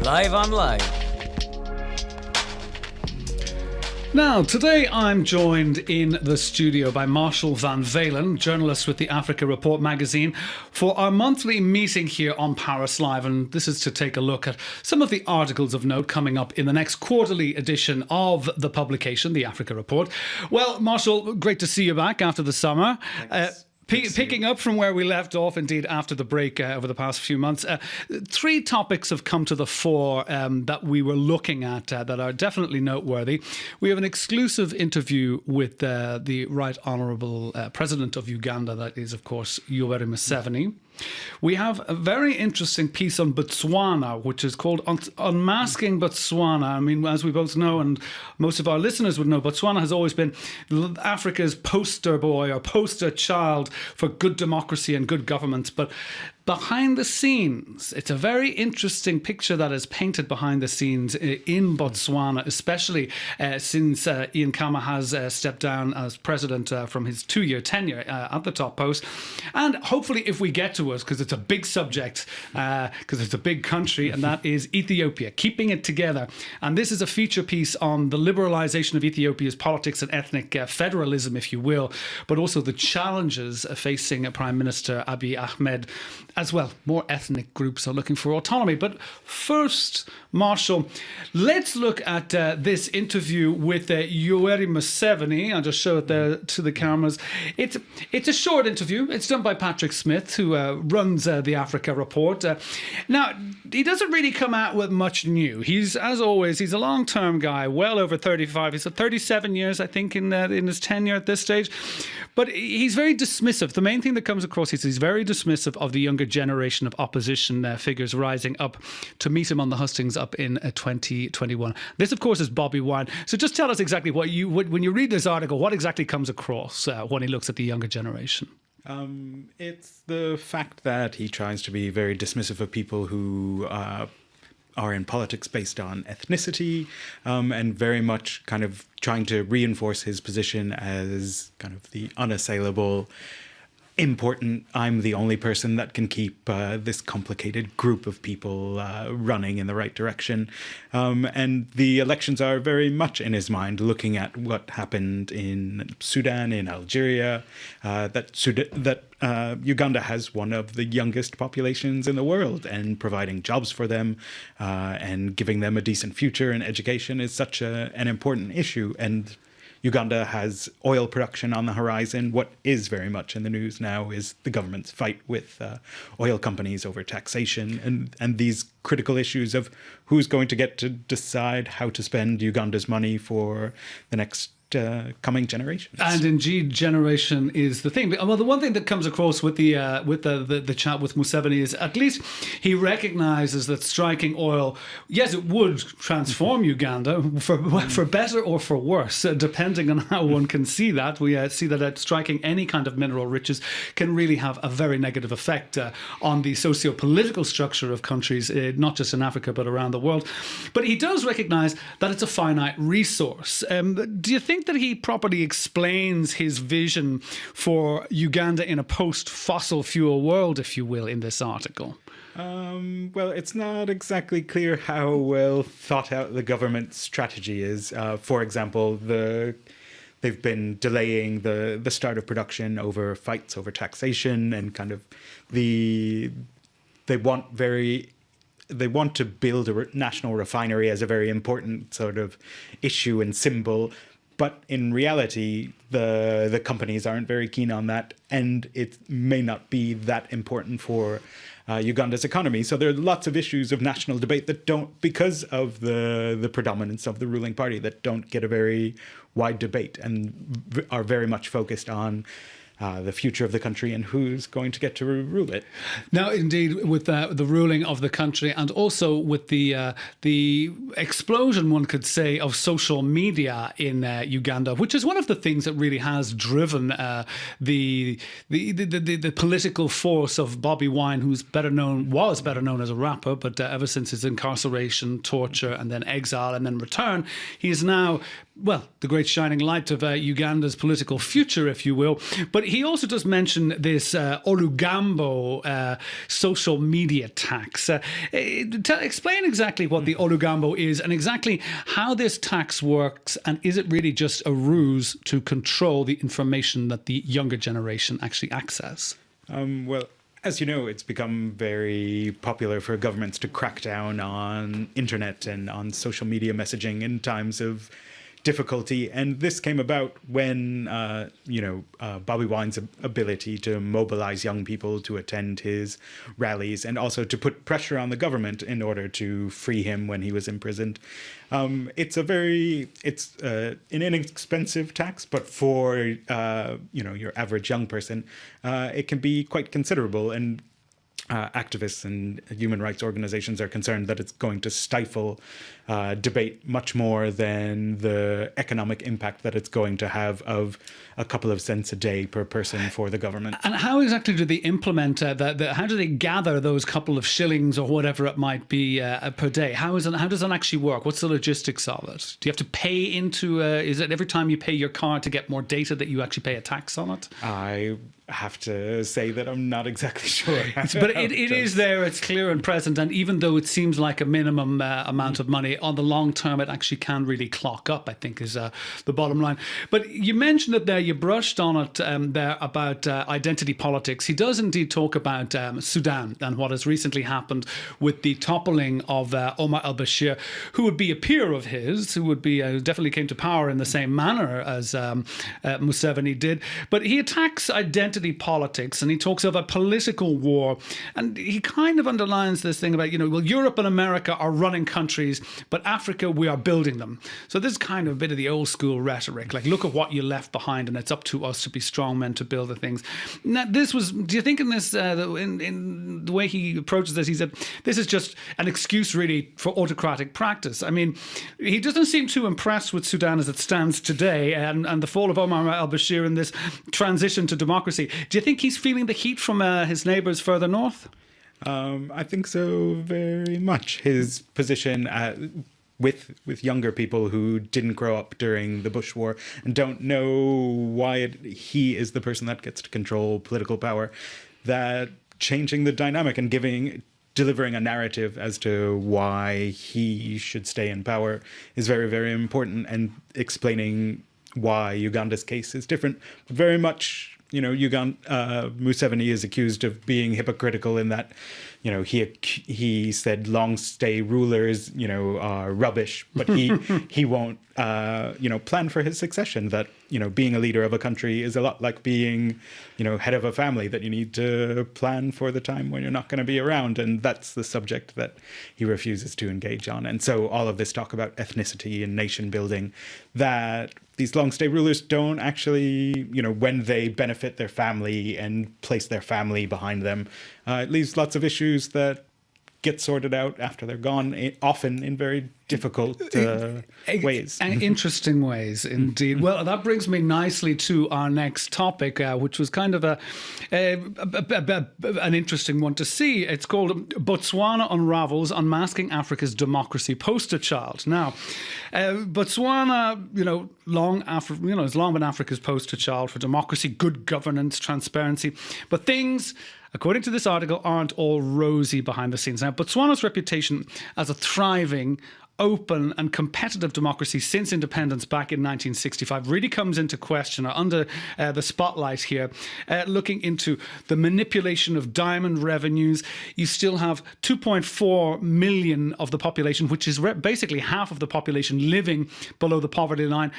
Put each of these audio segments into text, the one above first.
Live on Live. Now, today I'm joined in the studio by Marshall Van Valen, journalist with the Africa Report magazine, for our monthly meeting here on Paris Live. And this is to take a look at some of the articles of note coming up in the next quarterly edition of the publication, the Africa Report. Well, Marshall, great to see you back after the summer. Thanks. Picking up from where we left off, indeed, after the break over the past few months, three topics have come to the fore that we were looking at that are definitely noteworthy. We have an exclusive interview with the Right Honourable President of Uganda, that is, of course, Yoweri Museveni. We have a very interesting piece on Botswana, which is called Unmasking Botswana. I mean, as we both know, and most of our listeners would know, Botswana has always been Africa's poster boy or poster child for good democracy and good governance. But behind the scenes, it's a very interesting picture that is painted behind the scenes in Botswana, especially since Ian Khama has stepped down as president from his 2-year tenure at the top post. And hopefully, if we get to it, because it's a big subject, because it's a big country, and that is Ethiopia, keeping it together. And this is a feature piece on the liberalization of Ethiopia's politics and ethnic federalism, if you will, but also the challenges facing Prime Minister Abiy Ahmed. As well, more ethnic groups are looking for autonomy. But first, Marshall, let's look at this interview with Yoweri Museveni. I'll just show it there to the cameras. It's a short interview. It's done by Patrick Smith, who runs the Africa Report. Now, he doesn't really come out with much new. He's, as always, he's a long-term guy, well over 35. He's at 37 years, I think, in his tenure at this stage. But he's very dismissive. The main thing that comes across is he's very dismissive of the younger generation of opposition figures rising up to meet him on the hustings up in 2021. This, of course, is Bobby Wine. So just tell us exactly when you read this article, what exactly comes across when he looks at the younger generation. It's the fact that he tries to be very dismissive of people who are in politics based on ethnicity, and very much kind of trying to reinforce his position as kind of the unassailable, important, I'm the only person that can keep this complicated group of people running in the right direction. And the elections are very much in his mind, looking at what happened in Sudan, in Algeria, that Uganda has one of the youngest populations in the world, and providing jobs for them and giving them a decent future and education is such an important issue. And Uganda has oil production on the horizon. What is very much in the news now is the government's fight with oil companies over taxation and these critical issues of who's going to get to decide how to spend Uganda's money for the next coming generations. And indeed, generation is the thing. Well, the one thing that comes across with the chat with Museveni is at least he recognises that striking oil, yes, it would transform Uganda for better or for worse, depending on how one can see that. We see that striking any kind of mineral riches can really have a very negative effect on the socio-political structure of countries, not just in Africa, but around the world. But he does recognise that it's a finite resource. Do you think that he properly explains his vision for Uganda in a post-fossil fuel world, if you will, in this article? Well, it's not exactly clear how well thought out the government's strategy is. For example, they've been delaying the start of production over fights over taxation, and kind of they want to build a national refinery as a very important sort of issue and symbol. But in reality, the companies aren't very keen on that, and it may not be that important for Uganda's economy. So there are lots of issues of national debate that don't, because of the predominance of the ruling party, that don't get a very wide debate and are very much focused on the future of the country and who's going to get to rule it. Now, indeed, with the ruling of the country, and also with the explosion, one could say, of social media in Uganda, which is one of the things that really has driven the political force of Bobby Wine, who's was better known as a rapper, but ever since his incarceration, torture, and then exile, and then return, he is now well, the great shining light of Uganda's political future, if you will. But he also does mention this Olugambo social media tax. Explain exactly what the Olugambo is and exactly how this tax works, and is it really just a ruse to control the information that the younger generation actually access? Well, as you know, it's become very popular for governments to crack down on internet and on social media messaging in times of difficulty. And this came about when, Bobby Wine's ability to mobilize young people to attend his rallies and also to put pressure on the government in order to free him when he was imprisoned. It's an inexpensive tax, but for, your average young person, it can be quite considerable. And activists and human rights organizations are concerned that it's going to stifle debate much more than the economic impact that it's going to have of a couple of cents a day per person for the government. And how exactly do they implement how do they gather those couple of shillings or whatever it might be per day? How does that actually work? What's the logistics of it? Do you have to pay into, is it every time you pay your card to get more data that you actually pay a tax on it? I have to say that I'm not exactly sure. But it is there, it's clear and present, and even though it seems like a minimum amount of money, on the long term it actually can really clock up, I think, is the bottom line. But you mentioned it there, you brushed on it there about identity politics. He does indeed talk about Sudan and what has recently happened with the toppling of Omar al-Bashir, who would be a peer of his, who would be definitely came to power in the same manner as Museveni did. But he attacks identity politics and he talks of a political war, and he kind of underlines this thing about, Europe and America are running countries, but Africa, we are building them. So this is kind of a bit of the old school rhetoric, like, look at what you left behind and it's up to us to be strong men to build the things. Now, do you think in this, in the way he approaches this, he said, this is just an excuse really for autocratic practice. I mean, he doesn't seem too impressed with Sudan as it stands today and the fall of Omar al-Bashir and this transition to democracy. Do you think he's feeling the heat from his neighbours further north? I think so very much. His position with younger people who didn't grow up during the Bush War and don't know why he is the person that gets to control political power, that changing the dynamic and delivering a narrative as to why he should stay in power is very, very important, and explaining why Uganda's case is different. But very much, Museveni is accused of being hypocritical in that, he said long stay rulers, are rubbish, but he won't, plan for his succession. That, being a leader of a country is a lot like being, head of a family, that you need to plan for the time when you're not going to be around. And that's the subject that he refuses to engage on. And so all of this talk about ethnicity and nation building, that these long stay rulers don't actually, when they benefit their family and place their family behind them, it leaves lots of issues that get sorted out after they're gone, often in very difficult ways. Interesting ways, indeed. Well, that brings me nicely to our next topic, which was kind of an interesting one to see. It's called Botswana Unravels, Unmasking Africa's Democracy Poster Child. Now, Botswana, has long been Africa's poster child for democracy, good governance, transparency, but things, according to this article, aren't all rosy behind the scenes. Now, Botswana's reputation as a thriving, open and competitive democracy since independence back in 1965 really comes into question, or under the spotlight here, looking into the manipulation of diamond revenues. You still have 2.4 million of the population, which is basically half of the population, living below the poverty line.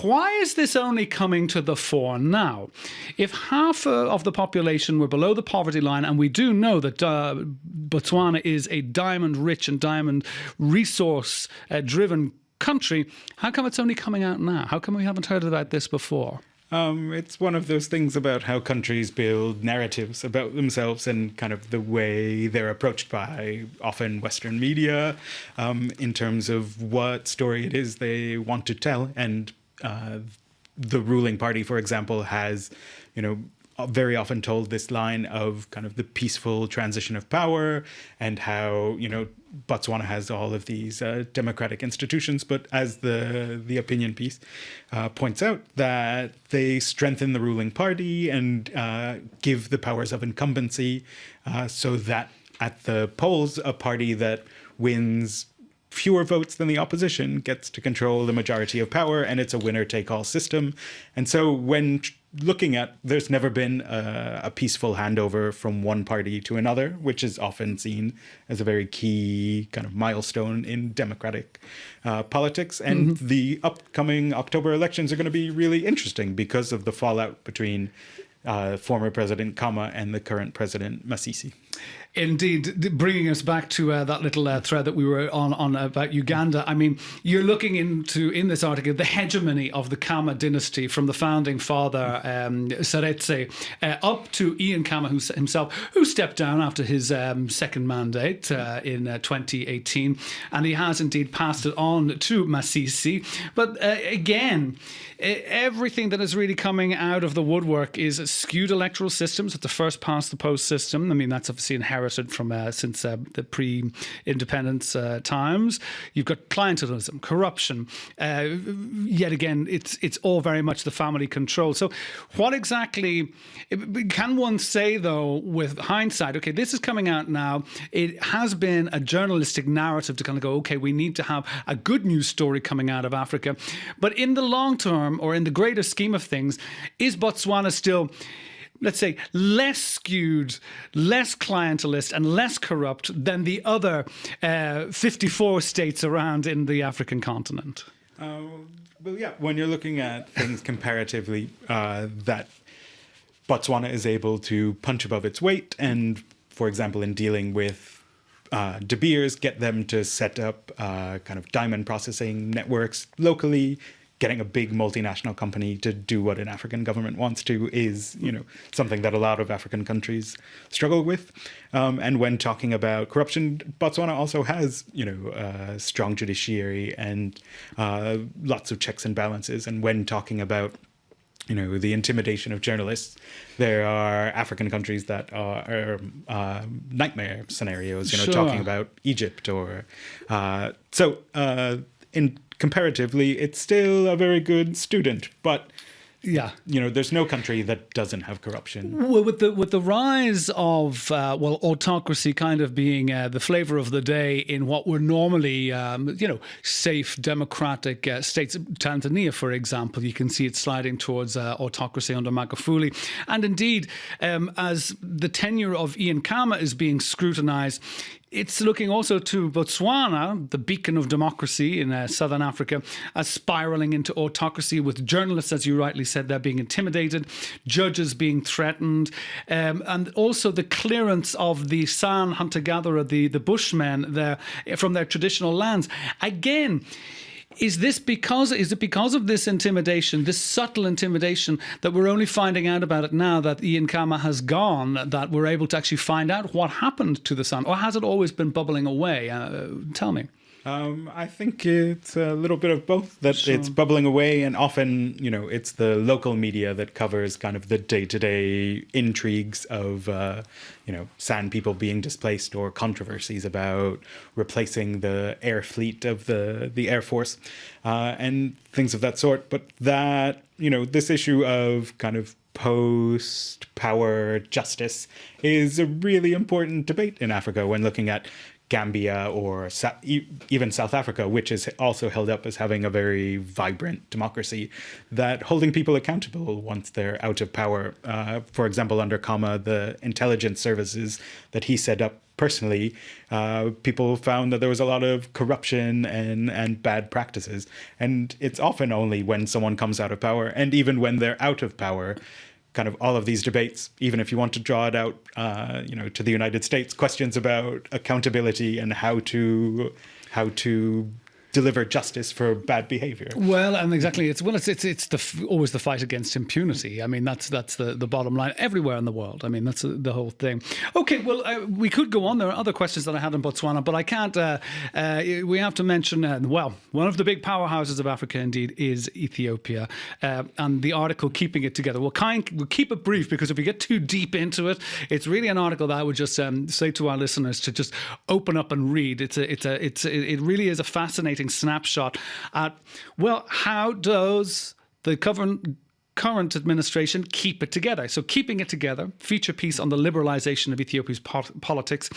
Why is this only coming to the fore now? If half of the population were below the poverty line, and we do know that Botswana is a diamond-rich and diamond-resource-driven country, how come it's only coming out now? How come we haven't heard about this before? It's one of those things about how countries build narratives about themselves and kind of the way they're approached by often Western media in terms of what story it is they want to tell. And the ruling party, for example, has, very often told this line of kind of the peaceful transition of power and how, Botswana has all of these democratic institutions, but as the opinion piece points out, that they strengthen the ruling party and give the powers of incumbency so that at the polls, a party that wins fewer votes than the opposition gets to control the majority of power, and it's a winner-take-all system. And so when looking at, there's never been a peaceful handover from one party to another, which is often seen as a very key kind of milestone in democratic politics. And the upcoming October elections are going to be really interesting because of the fallout between former President Kama and the current President Masisi. Indeed, bringing us back to that little thread that we were on about Uganda. I mean, you're looking into, in this article, the hegemony of the Kama dynasty from the founding father, Seretse, up to Ian Kama himself, who stepped down after his second mandate in 2018. And he has indeed passed it on to Masisi. But again, everything that is really coming out of the woodwork is skewed electoral systems. It's the first past the post system. I mean, that's obviously inherited from since the pre-independence times. You've got clientelism, corruption. Yet again, it's all very much the family control. So what exactly can one say, though, with hindsight? Okay, this is coming out now. It has been a journalistic narrative to kind of go, okay, we need to have a good news story coming out of Africa. But in the long term, or in the greater scheme of things, is Botswana still, let's say, less skewed, less clientelist and less corrupt than the other 54 states around in the African continent? Well, yeah, when you're looking at things comparatively, that Botswana is able to punch above its weight and, for example, in dealing with De Beers, get them to set up kind of diamond processing networks locally. Getting a big multinational company to do what an African government wants to is, something that a lot of African countries struggle with. And when talking about corruption, Botswana also has, a strong judiciary and lots of checks and balances. And when talking about, the intimidation of journalists, there are African countries that are nightmare scenarios, Sure. Talking about Egypt or comparatively, it's still a very good student, but yeah, there's no country that doesn't have corruption. Well, with the rise of autocracy kind of being the flavor of the day in what were normally safe democratic states, Tanzania, for example, you can see it sliding towards autocracy under Magufuli, and indeed, as the tenure of Ian Kama is being scrutinized, it's looking also to Botswana, the beacon of democracy in southern Africa, as spiraling into autocracy, with journalists, as you rightly said, they're being intimidated, judges being threatened, and also the clearance of the San hunter-gatherer, the Bushmen, there from their traditional lands. Again, is it because of this intimidation, this subtle intimidation, that we're only finding out about it now that Ian Kama has gone, that we're able to actually find out what happened to the San? Or has it always been bubbling away? Tell me. I think it's a little bit of both, that Sure. It's bubbling away, and often, it's the local media that covers kind of the day-to-day intrigues of, San people being displaced or controversies about replacing the air fleet of the Air Force and things of that sort. But that, this issue of kind of post-power justice is a really important debate in Africa when looking at Gambia or even South Africa, which is also held up as having a very vibrant democracy, that holding people accountable once they're out of power. For example, under Kama, the intelligence services that he set up personally, people found that there was a lot of corruption and bad practices. And it's often only when someone comes out of power, and even when they're out of power, kind of all of these debates, even if you want to draw it out, to the United States, questions about accountability and how to deliver justice for bad behavior. Well, and exactly, it's always the fight against impunity. I mean, that's the bottom line everywhere in the world. I mean, that's the whole thing. Okay, well, we could go on. There are other questions that I had on Botswana, but I can't. We have to mention, one of the big powerhouses of Africa, indeed, is Ethiopia, and the article "Keeping It Together." We'll keep it brief, because if we get too deep into it, it's really an article that I would just say to our listeners to just open up and read. It really is a fascinating snapshot at, how does the current administration keep it together? So Keeping It Together, feature piece on the liberalization of Ethiopia's politics.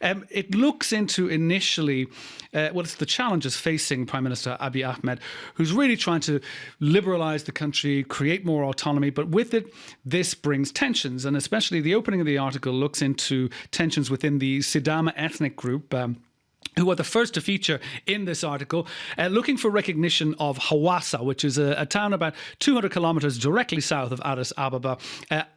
It looks into initially it's the challenges facing Prime Minister Abiy Ahmed, who's really trying to liberalize the country, create more autonomy, but with it, this brings tensions. And especially the opening of the article looks into tensions within the Sidama ethnic group, who are the first to feature in this article, looking for recognition of Hawassa, which is a town about 200 kilometers directly south of Addis Ababa,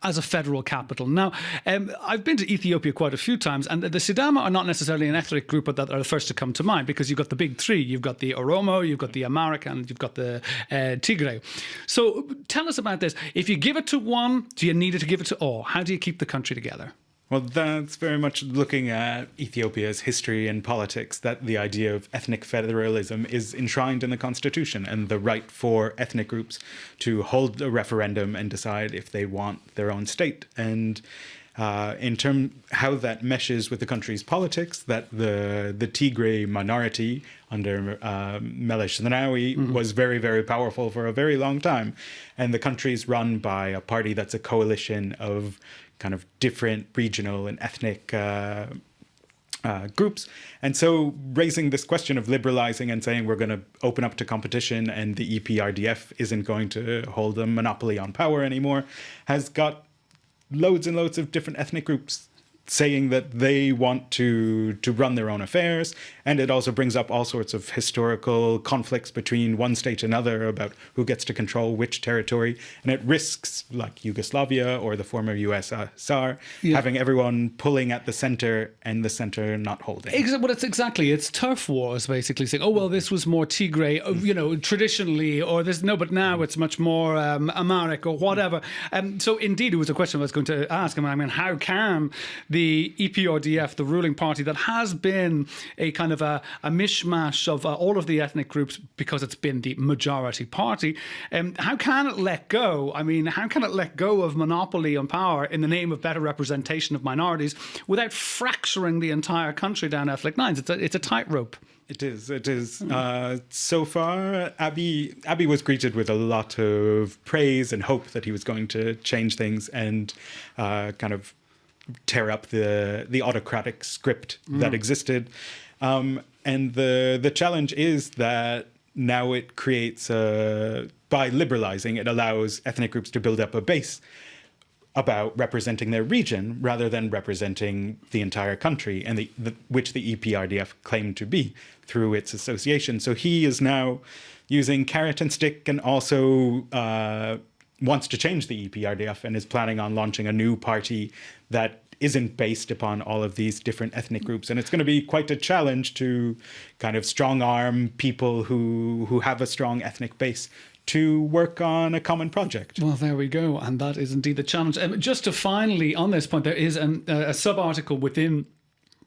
as a federal capital. Now, I've been to Ethiopia quite a few times, and the Sidama are not necessarily an ethnic group, but that are the first to come to mind, because you've got the big three. You've got the Oromo, you've got the Amharic, and you've got the Tigray. So tell us about this. If you give it to one, do you need to give it to all? How do you keep the country together? Well, that's very much looking at Ethiopia's history and politics, that the idea of ethnic federalism is enshrined in the constitution, and the right for ethnic groups to hold a referendum and decide if they want their own state. And in terms how that meshes with the country's politics, that the Tigray minority under Meles Zenawi was very, very powerful for a very long time. And the country's run by a party that's a coalition of kind of different regional and ethnic groups. And so raising this question of liberalizing and saying we're going to open up to competition and the EPRDF isn't going to hold a monopoly on power anymore has got loads and loads of different ethnic groups saying that they want to run their own affairs. And it also brings up all sorts of historical conflicts between one state and another about who gets to control which territory. And it risks, like Yugoslavia or the former USSR, having everyone pulling at the center and the center not holding. It's turf wars, basically, saying, oh, well, this was more Tigray, traditionally, or this, no, but now it's much more Amharic or whatever. So indeed, it was a question I was going to ask. I mean, how can the EPRDF, the ruling party that has been a kind of a mishmash of all of the ethnic groups because it's been the majority party, how can it let go? I mean, how can it let go of monopoly on power in the name of better representation of minorities without fracturing the entire country down ethnic lines? It's a tightrope. It is. So far, Abiy was greeted with a lot of praise and hope that he was going to change things and kind of tear up the autocratic script that existed. And the challenge is that now it creates, by liberalizing, it allows ethnic groups to build up a base about representing their region rather than representing the entire country, and which the EPRDF claimed to be through its association. So he is now using carrot and stick, and also wants to change the EPRDF and is planning on launching a new party that isn't based upon all of these different ethnic groups. And it's going to be quite a challenge to kind of strong arm people who have a strong ethnic base to work on a common project. Well, there we go. And that is indeed the challenge. Just to finally, on this point, there is a sub-article within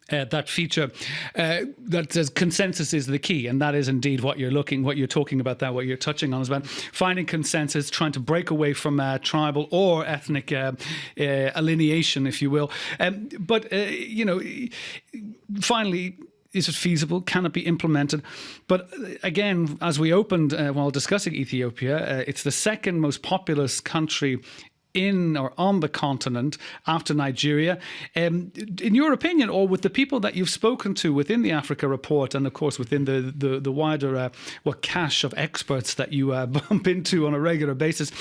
that feature that says consensus is the key, and that is indeed what you're talking about there, what you're touching on is about finding consensus, trying to break away from tribal or ethnic alienation, if you will. But finally, is it feasible? Can it be implemented? But again, as we opened while discussing Ethiopia, it's the second most populous country in or on the continent after Nigeria. In your opinion, or with the people that you've spoken to within the Africa Report, and of course within the wider cache of experts that you bump into on a regular basis,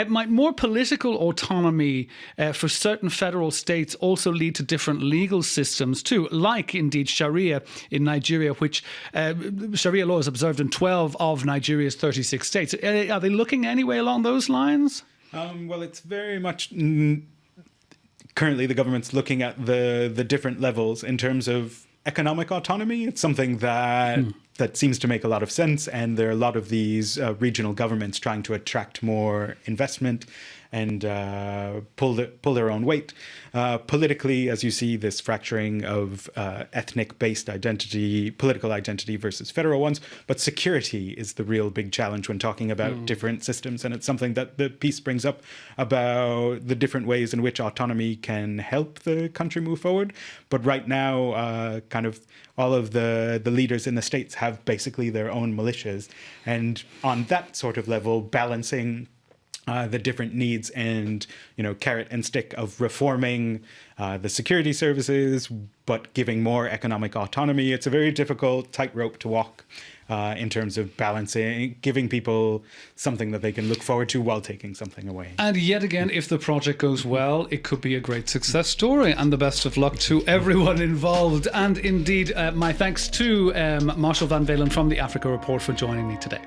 might more political autonomy for certain federal states also lead to different legal systems too, like indeed Sharia in Nigeria, which Sharia law is observed in 12 of Nigeria's 36 states. Are they looking anyway along those lines? Well, it's very much currently the government's looking at the different levels in terms of economic autonomy. It's something that seems to make a lot of sense, and there are a lot of these regional governments trying to attract more investment and pull their own weight. Politically, as you see, this fracturing of ethnic-based identity, political identity versus federal ones, but security is the real big challenge when talking about different systems, and it's something that the piece brings up about the different ways in which autonomy can help the country move forward. But right now, kind of all of the leaders in the states have basically their own militias, and on that sort of level, balancing the different needs and, carrot and stick of reforming the security services, but giving more economic autonomy. It's a very difficult tightrope to walk in terms of balancing, giving people something that they can look forward to while taking something away. And yet again, if the project goes well, it could be a great success story. And the best of luck to everyone involved. And indeed, my thanks to Marshall Van Valen from the Africa Report for joining me today.